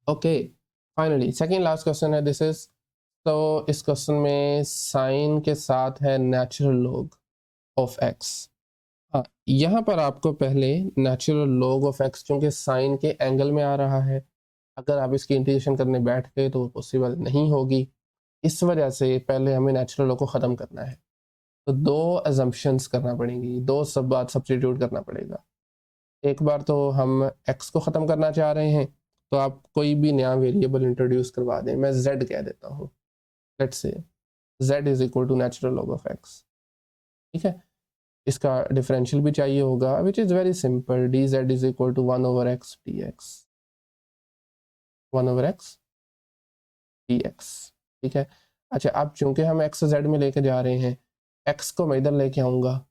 Okay, finally second last question है दिस इज, तो इस क्वेश्चन में साइन के साथ है नेचुरल लॉग ऑफ एक्स। हाँ, यहाँ पर आपको पहले नेचुरल लॉग ऑफ एक्स, क्योंकि साइन के एंगल में आ रहा है, अगर आप इसकी इंटीग्रेशन करने बैठ गए तो वो पॉसिबल नहीं होगी, इस वजह से पहले हमें नेचुरल लॉग को ख़त्म करना है। तो दो अजम्पशंस करना पड़ेंगी, दो सब बात सब्स्टिट्यूट करना पड़ेगा। एक बार तो हम x को ख़त्म करना चाह रहे हैं, तो आप कोई भी नया वेरिएबल इंट्रोड्यूस करवा दें। मैं z कह देता हूँ, let's say z is equal to natural log of x। ठीक है, इसका डिफरेंशियल भी चाहिए होगा, which is very simple, d z is equal to 1/x dx, 1/x dx। ठीक है, अच्छा अब चूंकि हम x z में लेके जा रहे हैं, x को मैं इधर लेके आऊँगा,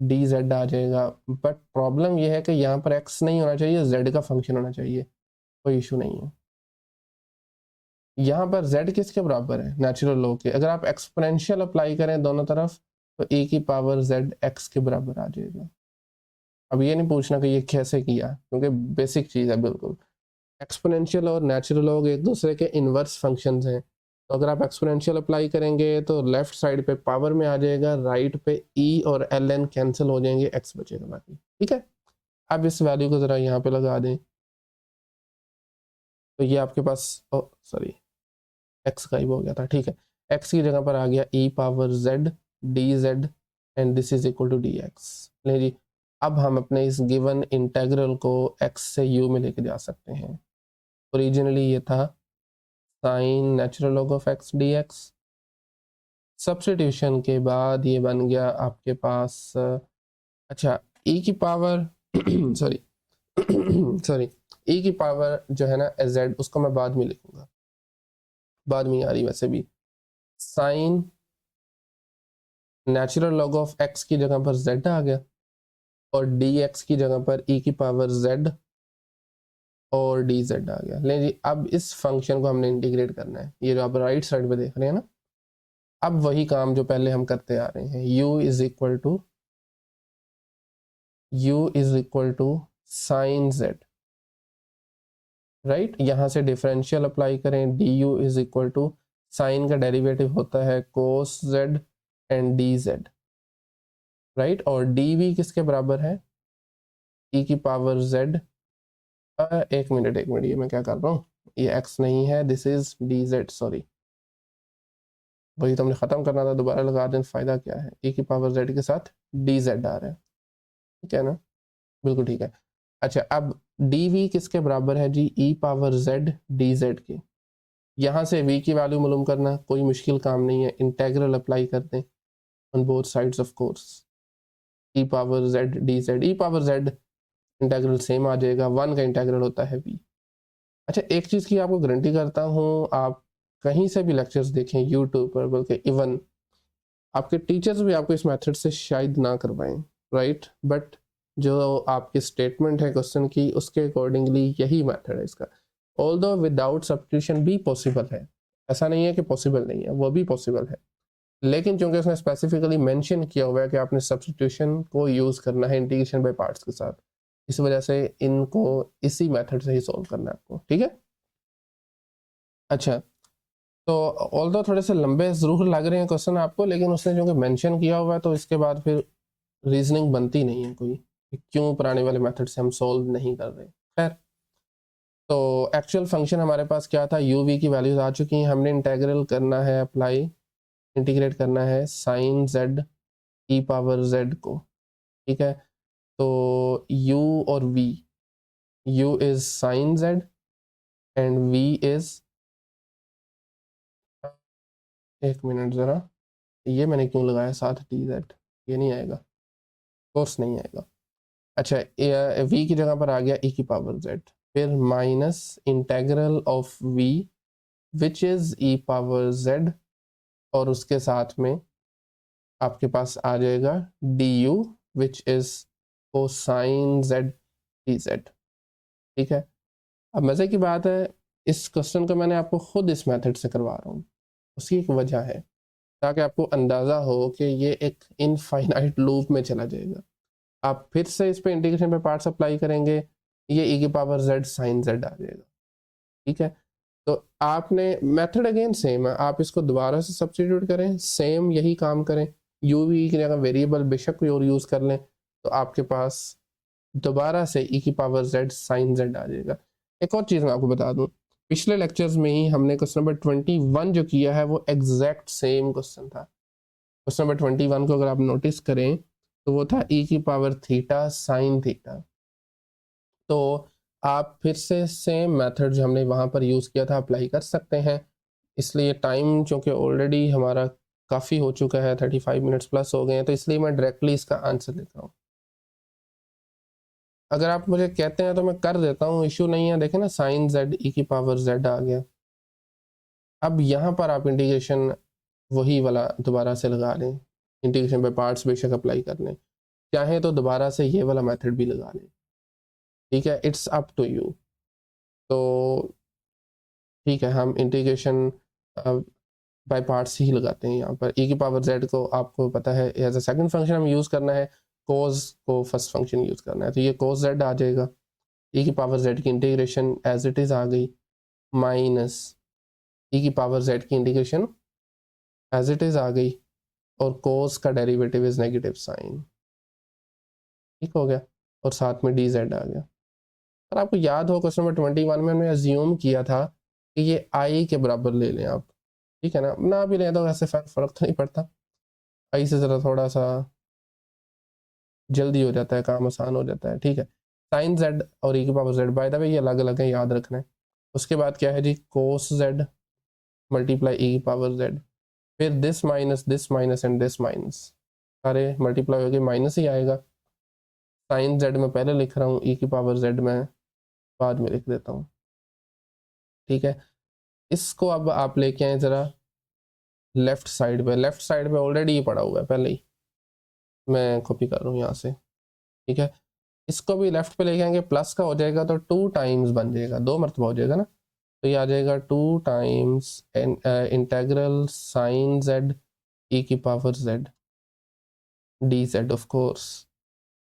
डी जेड आ जाएगा। बट प्रॉब्लम यह है कि यहाँ पर x नहीं होना चाहिए, z का फंक्शन होना चाहिए, कोई इशू नहीं है। यहाँ पर z किसके बराबर है, नेचुरल लॉग के। अगर आप एक्सपोनेंशियल अप्लाई करें दोनों तरफ तो e की पावर z x के बराबर आ जाएगा। अब ये नहीं पूछना कि ये कैसे किया, क्योंकि बेसिक चीज़ है बिल्कुल। एक्सपोनेंशियल और नेचुरल लॉग एक दूसरे के इन्वर्स फंक्शंस हैं, तो अगर आप एक्सपोनेंशियल अप्लाई करेंगे तो लेफ्ट साइड पे पावर में आ जाएगा, राइट पे e और ln कैंसिल हो जाएंगे, x बचेगा बाकी। ठीक है, अब इस वैल्यू को ज़रा यहाँ पे लगा दें, तो ये आपके पास सॉरी x गायब हो गया था। ठीक है, x की जगह पर आ गया e power z dz and this is equal to dx। नहीं जी, अब हम अपने इस गिवन इंटेग्रल को x से u में लेके जा सकते हैं। ओरिजिनली ये था sine natural log of x dx, substitution के बाद ये बन गया आपके पास अच्छा e की पावर सॉरी सॉरी e की पावर जो है ना z, उसको मैं बाद में लिखूंगा, बाद में आ रही वैसे भी। Sine natural log of x की जगह पर z आ गया, और dx की जगह पर e की पावर z और dz आ गया। ले जी, अब इस फंक्शन को हमने इंटीग्रेट करना है, ये जो आप राइट साइड पे देख रहे हैं ना, अब वही काम जो पहले हम करते आ रहे हैं। u is equal to sine z, right. यहाँ से डिफरेंशियल अप्लाई करें, du is equal to sine का डेरिवेटिव होता है cos z and dz, right. और dv किसके बराबर है, e की पावर z। एक मिनट ये मैं क्या कर रहा हूँ, ये x नहीं है, दिस इज dz, सॉरी वही तो हमने ख़त्म करना था, दोबारा लगा दें, फ़ायदा क्या है। e की पावर z के साथ dz आ रहा है, ठीक है ना, बिल्कुल ठीक है। अच्छा अब dv किसके बराबर है जी, e पावर z dz के। यहाँ से v की वैल्यू मालूम करना कोई मुश्किल काम नहीं है, इंटेग्रल अप्लाई कर दें on both sides of course. e power z dz, e power z integral same आ जाएगा, 1 का इंटेग्रल होता है v। अच्छा एक चीज़ की आपको गारंटी करता हूँ, आप कहीं से भी लेक्चर्स देखें यूट्यूब पर, बल्कि इवन आपके टीचर्स भी आपको इस मेथड से शायद ना करवाएं, राइट। बट जो आपकी स्टेटमेंट है क्वेश्चन की, उसके अकॉर्डिंगली यही मेथड है इसका। ऑल्दो विदाउट सब्स्टिट्यूशन भी पॉसिबल है, ऐसा नहीं है कि पॉसिबल नहीं है, वो भी पॉसिबल है, लेकिन चूंकि उसने स्पेसिफिकली मेंशन किया हुआ है कि आपने सब्स्टिट्यूशन को यूज़ करना है इंटीग्रेशन बाय पार्ट्स के साथ, इस वजह से इनको इसी मेथड से ही सॉल्व करना है आपको, ठीक है। अच्छा तो ऑल्दो थोड़े से लंबे ज़रूर लग रहे हैं क्वेश्चन आपको, लेकिन उसने जो कि मेंशन किया हुआ है, तो इसके बाद फिर रीजनिंग बनती नहीं है कोई, क्यों पुराने वाले मेथड से हम सॉल्व नहीं कर रहे। खैर, तो एक्चुअल फंक्शन हमारे पास क्या था, u v की वैल्यूज आ चुकी हैं, हमने इंटेग्रल करना है अप्लाई, इंटीग्रेट करना है sine z e power z को, ठीक है। तो u और v, u is sine z and v is, एक मिनट ज़रा, ये मैंने क्यों लगाया साथ dz, ये नहीं आएगा, कोर्स नहीं आएगा। अच्छा v की जगह पर आ गया e की पावर z, फिर minus integral of v which is e power z, और उसके साथ में आपके पास आ जाएगा du which is cosine z dz, ठीक है। अब मज़े की बात है, इस क्वेश्चन को मैंने आपको खुद इस मेथड से करवा रहा हूँ, उसकी एक वजह है, ताकि आपको अंदाज़ा हो कि ये एक इनफाइनाइट लूप में चला जाएगा। आप फिर से इस पे इंटीग्रेशन पे पार्ट्स अप्लाई करेंगे, ये e की पावर z साइन z आ जाएगा, ठीक है। तो आपने मेथड अगेन सेम है, आप इसको दोबारा से सब्स्टिट्यूट करें, सेम यही काम करें, u v की जगह वेरिएबल बेशक कोई और यूज़ कर लें, तो आपके पास दोबारा से e की पावर z साइन z आ जाएगा। एक और चीज़ मैं आपको बता दूं, पिछले लेक्चर्स में ही हमने क्वेश्चन नंबर 21 जो किया है वो एग्जैक्ट सेम क्वेश्चन था, क्वेश्चन नंबर 21 को अगर आप नोटिस करें तो वो था e की पावर थीटा साइन थीटा। तो आप फिर से सेम मेथड जो हमने वहाँ पर यूज़ किया था अप्लाई कर सकते हैं। इसलिए टाइम चूँकि ऑलरेडी हमारा काफ़ी हो चुका है, 35 मिनट्स प्लस हो गए हैं, तो इसलिए मैं डायरेक्टली इसका आंसर लिख रहा हूँ। अगर आप मुझे कहते हैं तो मैं कर देता हूँ, इशू नहीं है। देखें ना, साइन जेड ई की पावर जेड आ गया। अब यहाँ पर आप इंटीग्रेशन वही वाला दोबारा से लगा लें, इंटीग्रेशन बाय पार्ट्स बेशक अप्लाई कर लें, चाहे तो दोबारा से ये वाला मेथड भी लगा लें, ठीक है, इट्स अप टू यू। तो ठीक है, हम इंटीग्रेशन बाय पार्ट्स ही लगाते हैं। यहाँ पर e की पावर z को आपको पता है एज अ सेकंड फंक्शन हम यूज़ करना है, cos को फर्स्ट फंक्शन यूज़ करना है, तो ये cos z आ जाएगा। e की पावर z की इंटीग्रेशन एज इट इज़ आ गई, माइनस e की पावर z की इंटीग्रेशन एज इट इज़ आ गई, और cos का डेरिवेटिव इज़ नेगेटिव साइन, ठीक हो गया, और साथ में डी जेड आ गया। और आपको याद हो क्वेश्चन नंबर 21 में हमने अज्यूम किया था कि ये आई के बराबर ले लें आप, ठीक है ना भी लें तो ऐसे फ़र्क तो नहीं पड़ता, आई से ज़रा थोड़ा सा जल्दी हो जाता है, काम आसान हो जाता है, ठीक है। साइन जेड और ई की power Z, by the way ये अलग अलग है, याद रखना है। उसके बाद क्या है जी, कोस जेड मल्टीप्लाई ई की पावर जेड, फिर this minus and this minus, सारे मल्टीप्लाई हो गए, माइनस ही आएगा। साइन जेड में पहले लिख रहा हूँ, ई की पावर जेड में बाद में लिख देता हूँ, ठीक है। इसको अब आप लेके आए ज़रा लेफ्ट साइड पे, लेफ्ट साइड पे ऑलरेडी ही पड़ा हुआ है पहले ही, मैं कॉपी कर रहा हूँ यहाँ से, ठीक है। इसको भी लेफ्ट पे लेके आएंगे, प्लस का हो जाएगा तो 2 टाइम्स बन जाएगा, 2 मरतबा हो जाएगा ना, तो ये आ जाएगा 2 times integral sine z e की power z d z of course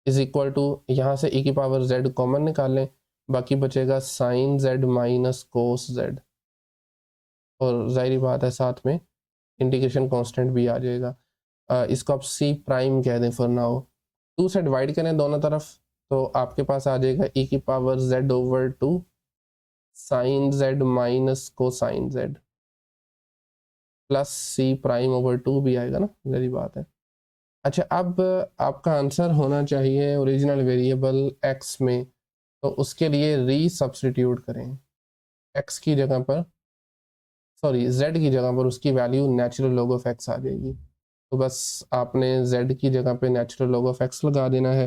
is equal to, यहाँ से ई की पावर जेड कॉमन निकाल लें, बाकी बचेगा sine z minus cos z, और जाहिर बात है साथ में इंटीग्रेशन कांस्टेंट भी आ जाएगा। इसको आप सी प्राइम कह दें फॉर नाउ। 2 से डिवाइड करें दोनों तरफ, तो आपके पास आ जाएगा ई की power z over 2 sine z minus cosine z plus c prime over 2 भी आएगा ना, मेरी बात है। अच्छा, अब आपका आंसर होना चाहिए ओरिजिनल वेरिएबल एक्स में, तो उसके लिए री सब्सटीट्यूट करें, एक्स की जगह पर, सॉरी जेड की जगह पर उसकी value natural log of x आ जाएगी। तो बस आपने जेड की जगह पे नेचुरल लॉग ऑफ एक्स लगा देना है,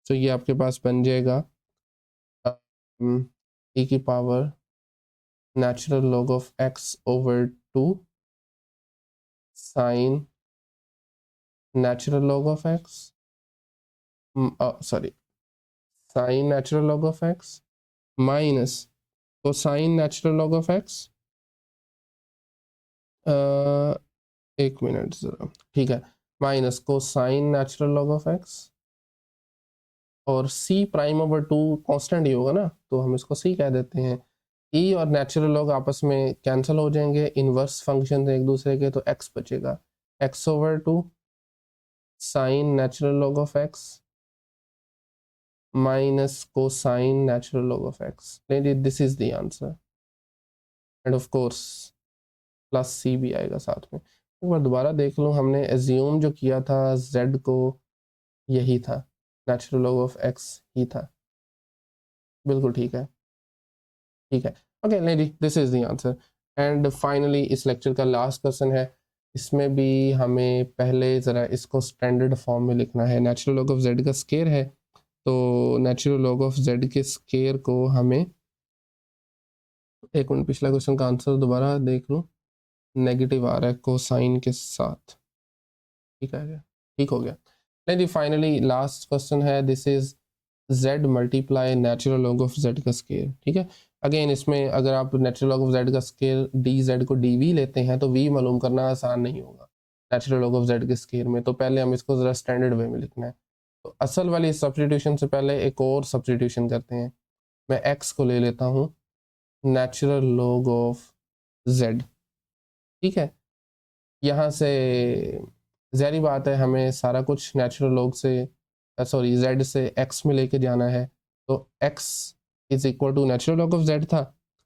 तो ये आपके पास बन जाएगा e की power natural log of x over 2 sine natural log of x, sorry sine natural log of x minus cosine natural log of x, एक मिनट ज़रा, ठीक है, minus cosine natural log of x, और c prime over 2 constant ही होगा ना, तो हम इसको c कह देते हैं। e और नेचुरल लॉग आपस में कैंसिल हो जाएंगे, इनवर्स फंक्शन एक दूसरे के, तो x बचेगा, x over 2 sine natural log of x minus cosine natural log of x, this is the answer, and of course plus c भी आएगा साथ में। एक बार दोबारा देख लूँ, हमने एज्यूम जो किया था z को यही था, नेचुरल लॉग ऑफ x ही था, बिल्कुल ठीक है, ठीक है, okay lady, this is the answer. And finally इस लेक्चर का लास्ट क्वेश्चन है, इसमें भी हमें पहले ज़रा इसको स्टैंडर्ड फॉर्म में लिखना है। नेचुरल लॉग ऑफ जेड का स्केयर है, तो नेचुरल लॉग ऑफ जेड के स्केयर को हमें, एक मिनट पिछला क्वेश्चन का आंसर दोबारा देख लूँ, नेगेटिव आ रहा है कोसाइन के साथ, ठीक है, ठीक हो गया। नहीं, फाइनली लास्ट क्वेश्चन है, this is z multiply natural log of z का स्केयर, ठीक है। अगेन इसमें अगर आप नेचुरल लॉग ऑफ z का स्केयर dz को dv लेते हैं तो v मालूम करना आसान नहीं होगा नेचुरल लॉग ऑफ z के स्केयर में, तो पहले हम इसको ज़रा स्टैंडर्ड वे में लिखना है। तो असल वाली सब्सटीट्यूशन से पहले एक और सब्सटीट्यूशन करते हैं, मैं x को ले लेता हूँ नेचुरल लॉग ऑफ z, ठीक है। यहाँ से ज़ाहिर बात है हमें सारा कुछ नेचुरल लॉग से, सॉरी z से x में लेके जाना है, तो x is equal to natural log of z था।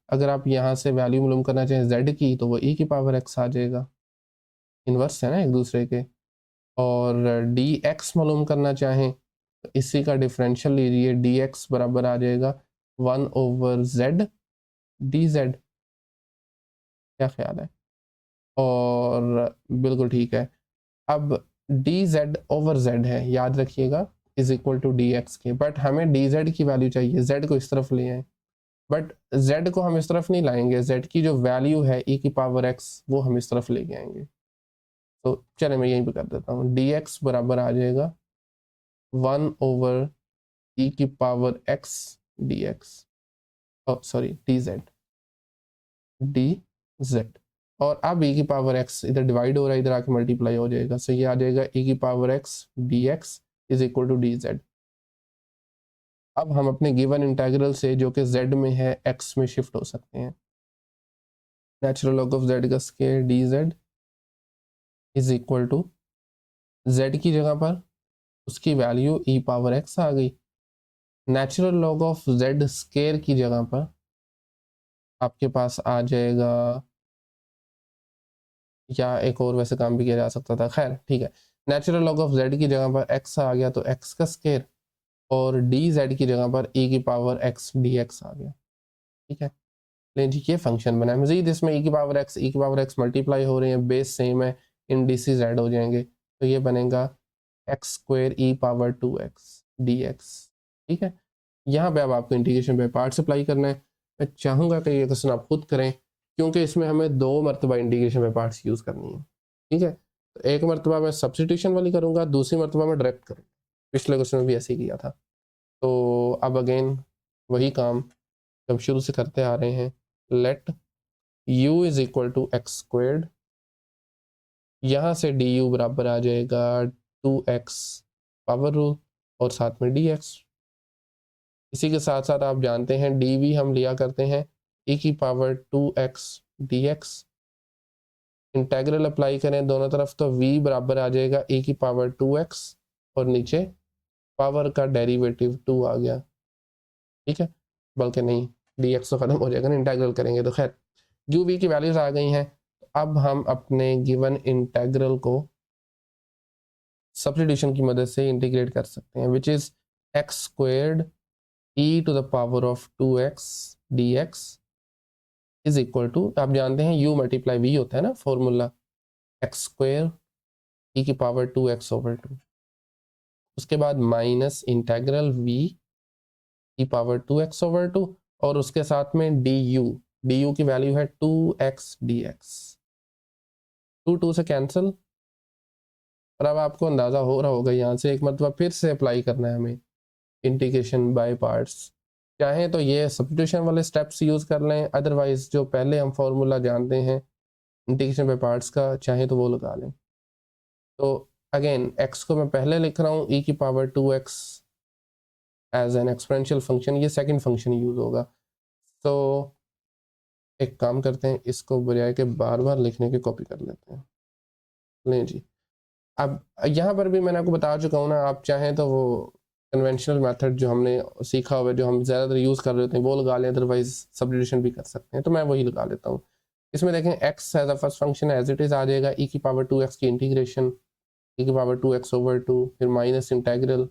अगर आप यहाँ से वैल्यू मालूम करना चाहें z की, तो वो e की पावर x आ जाएगा, इन्वर्स है ना एक दूसरे के, और डी एक्स मालूम करना चाहें तो इसी का डिफरेंशियल लीजिए, डी एक्स बराबर आ जाएगा 1/z dz। क्या ख्याल है? और बिल्कुल ठीक है। अब dz/z है, याद रखिएगा, is equal to d x के, बट हमें dz की वैल्यू चाहिए, z को इस तरफ ले आए, बट z को हम इस तरफ नहीं लाएंगे, z की जो वैल्यू है e की पावर x वो हम इस तरफ लेके आएंगे। तो चले मैं यहीं पे कर देता हूँ, dx बराबर आ जाएगा 1/e की power x dx, sorry dz। और अब e की पावर x इधर डिवाइड हो रहा है, इधर आके मल्टीप्लाई हो जाएगा, सो ये आ जाएगा e की power x dx is equal to dz। अब हम अपने गिवन इंटेग्रल से जो कि z में है x में शिफ्ट हो सकते हैं। नेचुरल लॉग ऑफ z का square dz is equal to z की जगह पर उसकी वैल्यू e पावर x आ गई। Natural log of z square की जगह पर आपके पास आ जाएगा, या एक और वैसे काम भी किया जा सकता था, खैर ठीक है। नेचुरल लॉग ऑफ z की जगह पर x आ गया तो x का स्क्वायर, और dz की जगह पर e की पावर x dx आ गया। ठीक है, लेकिन जी ये फंक्शन बना है मजीद, इसमें e की पावर x मल्टीप्लाई हो रहे हैं, बेस सेम है, इंडिसेस ऐड हो जाएंगे, तो ये बनेगा x square e power 2x dx। ठीक है, यहाँ पे अब आपको इंटीग्रेशन बाय पार्ट्स अप्लाई करना है। मैं चाहूँगा कि ये क्वेश्चन आप खुद करें, क्योंकि इसमें हमें 2 मरतबा इंटीग्रेशन बाय पार्ट्स यूज़ करनी है। ठीक है, तो एक मरतबा मैं सब्सटीट्यूशन वाली करूँगा, दूसरी मरतबा मैं डायरेक्ट करूँगा, पिछले क्वेश्चन में भी ऐसे ही किया था। तो अब अगेन वही काम हम शुरू से करते आ रहे हैं। Let u is equal to x squared, यहाँ से du बराबर आ जाएगा 2x पावर रूल और साथ में dx। इसी के साथ साथ आप जानते हैं dv हम लिया करते हैं e की power 2x dx। Integral apply करें दोनों तरफ तो v बराबर आ जाएगा e की पावर 2x और नीचे पावर का डेरिवेटिव 2 आ गया। ठीक है, बल्कि नहीं, dx तो खत्म हो जाएगा ना, इंटेग्रल करेंगे तो। खैर u v की वैल्यूज आ गई हैं, अब हम अपने गिवन इंटेग्रल को सब्स्टिट्यूशन की मदद से इंटीग्रेट कर सकते हैं, which is x squared e to the power of 2x dx is equal to, आप जानते हैं u मल्टीप्लाई v होता है ना फॉर्मूला, एक्स स्क्वेयर e की पावर 2x ओवर 2, उसके बाद माइनस इंटेग्रल v की पावर 2x ओवर 2, और उसके साथ में du की वैल्यू है 2x dx, 2 से कैंसिल। और अब आपको अंदाज़ा हो रहा होगा यहाँ से एक मतलब फिर से अप्लाई करना है हमें इंटीग्रेशन बाय पार्ट्स। चाहें तो ये सब्स्टिट्यूशन वाले स्टेप्स यूज़ कर लें, अदरवाइज जो पहले हम फॉर्मूला जानते हैं इंटीग्रेशन बाय पार्ट्स का, चाहें तो वो लगा लें। तो अगेन x को मैं पहले लिख रहा हूँ e की power 2x as an exponential function, ये सेकंड फंक्शन यूज़ होगा। तो एक काम करते हैं, इसको बजाय के बार बार लिखने की कॉपी कर लेते हैं। लें जी, अब यहाँ पर भी मैंने आपको बता चुका हूँ ना, आप चाहें तो वो कन्वेंशनल मेथड जो हमने सीखा हुआ है, जो हम ज़्यादातर यूज़ कर रहे होते हैं, वो लगा लें, अदरवाइज सब्स्टिट्यूशन भी कर सकते हैं, तो मैं वही लगा लेता हूँ। इसमें देखें x as a first function as it is आ जाएगा e की पावर 2x की इंटीग्रेशन, e की पावर 2x ओवर 2, फिर माइनस इंटेग्रल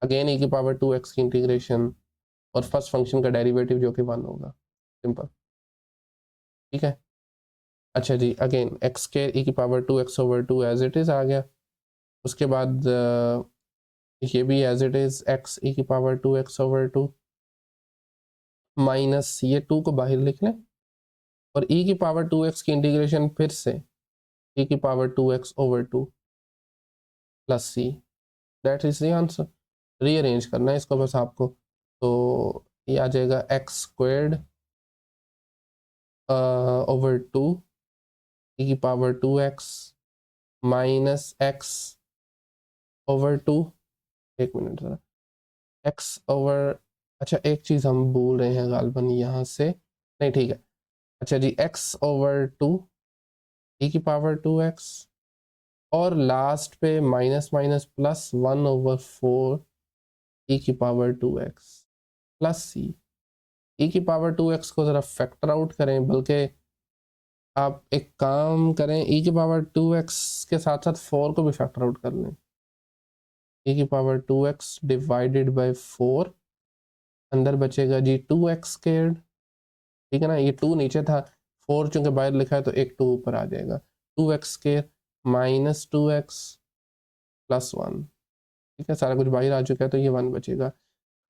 अगेन e की पावर 2x की इंटीग्रेशन, और फर्स्ट फंक्शन का डेरिवेटिव जो कि 1 होगा, सिंपल। ठीक है, अच्छा जी, अगेन एक्स के e की power 2x over 2 as it is आ गया। उसके बाद ये भी as it is x e की पावर 2x ओवर 2 माइनस ये 2 को बाहर लिख लें, और e की पावर 2x की इंटीग्रेशन फिर से e की power 2x over 2 plus c, that is the answer. Rearrange करना है इसको बस आपको, तो ये आ जाएगा एक्स स्क्वेयर्ड ओवर 2 e की power 2x minus x over 2, एक मिनट ज़रा, एक्स ओवर, अच्छा एक चीज़ हम भूल रहे हैं गालबन यहाँ से, नहीं ठीक है, अच्छा जी, एक्स ओवर 2 e की पावर 2x, और लास्ट पे माइनस माइनस प्लस 1/4 e की पावर 2x प्लस सी। e की पावर 2x को ज़रा फैक्टर आउट करें, बल्कि आप एक काम करें, e की पावर 2x के साथ साथ 4 को भी फैक्टर आउट कर लें। e की पावर 2x डिवाइडेड बाय 4, अंदर बचेगा जी 2x स्क्वायर्ड, ठीक है ना। ये 2 नीचे था, 4 चूंकि बाहर लिखा है तो एक 2 ऊपर आ जाएगा। 2x square minus 2x plus 1, ठीक है, सारा कुछ बाहर आ चुका है तो ये 1 बचेगा।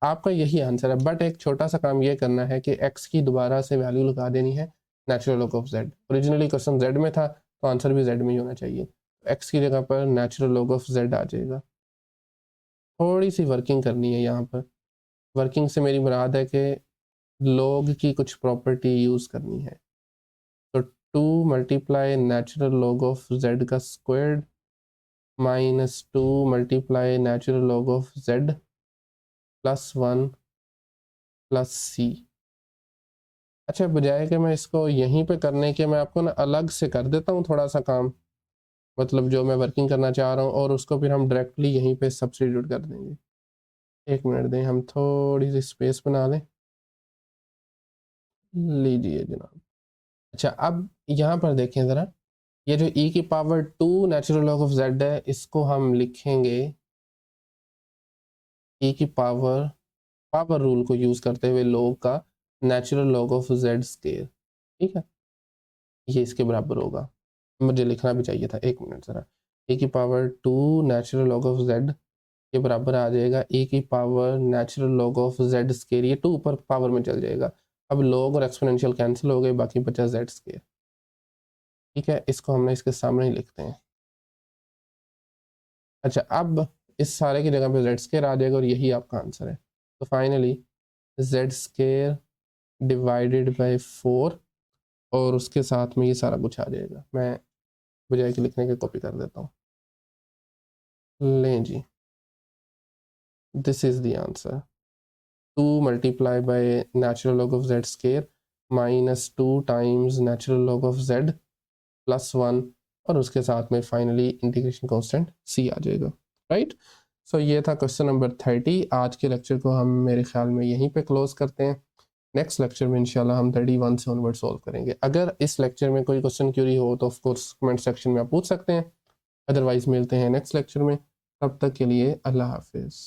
आपका यही आंसर है, बट एक छोटा सा काम ये करना है कि x की दोबारा से वैल्यू लगा देनी है natural log of z। Originally question z में था तो आंसर भी z में ही होना चाहिए। x की जगह पर नेचुरल लॉग ऑफ z आ जाएगा। थोड़ी सी वर्किंग करनी है यहाँ पर। वर्किंग से मेरी मुराद है कि लॉग की कुछ प्रॉपर्टी यूज़ करनी है। तो 2 multiply natural log of z का squared minus 2 multiply natural log of z plus 1 plus सी। अच्छा, बजाय कि मैं इसको यहीं पे करने के, मैं आपको ना अलग से कर देता हूँ थोड़ा सा काम, मतलब जो मैं वर्किंग करना चाह रहा हूँ, और उसको फिर हम डायरेक्टली यहीं पे सब्स्टिट्यूट कर देंगे। एक मिनट दें, हम थोड़ी सी स्पेस बना लें। लीजिए जनाब। अच्छा, अब यहाँ पर देखें ज़रा, ये जो e की power 2 natural log of z है, इसको हम लिखेंगे e की पावर, पावर रूल को यूज़ करते हुए लॉग का natural log of z square, ठीक है। ये इसके बराबर होगा, मुझे लिखना भी चाहिए था, एक मिनट ज़रा। e की power 2 natural log of z के बराबर आ जाएगा e की power natural log of z square. ये 2 ऊपर पावर में चल जाएगा। अब लॉग और एक्सपोनेंशियल कैंसिल हो गए, बाकी बचा z स्क्वायर, ठीक है। इसको हमने इसके सामने ही लिखते हैं। अच्छा, अब इस सारे की जगह पे z स्क्वायर आ जाएगा और यही आपका आंसर है। तो finally z square divided by 4, और उसके साथ में ये सारा कुछ आ जाएगा। मैं बजाय के लिखने के कॉपी कर देता हूँ। लें जी, this is the answer. 2 multiply by natural log of z square minus 2 times natural log of z plus 1, और उसके साथ में फाइनली इंटीग्रेशन कांस्टेंट c आ जाएगा, राइट। सो ये था क्वेश्चन नंबर 30। आज के लेक्चर को हम मेरे ख्याल में यहीं पे क्लोज करते हैं। नेक्स्ट लेक्चर में इंशाल्लाह हम 31 से ऑनवर्ड सॉल्व करेंगे। अगर इस लेक्चर में कोई क्वेश्चन क्यूरी हो तो ऑफ कोर्स कमेंट सेक्शन में आप पूछ सकते हैं, अदरवाइज मिलते हैं नेक्स्ट लेक्चर में। तब तक के लिए अल्लाह हाफिज़।